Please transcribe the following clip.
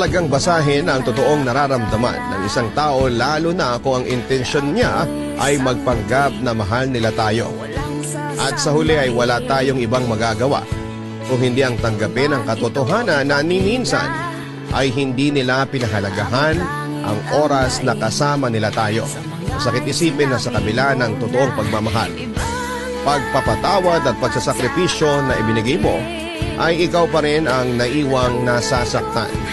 Mahalagang basahin ang totoong nararamdaman ng isang tao lalo na kung ang intensyon niya ay magpanggap na mahal nila tayo. At sa huli ay wala tayong ibang magagawa kung hindi ang tanggapin ang katotohanan na minsan ay hindi nila pinahalagahan ang oras na kasama nila tayo. Masakit isipin na sa kabila ng totoong pagmamahal, pagpapatawad at pagsasakripisyo na ibinigay mo, ay ikaw pa rin ang naiwang nasasaktan.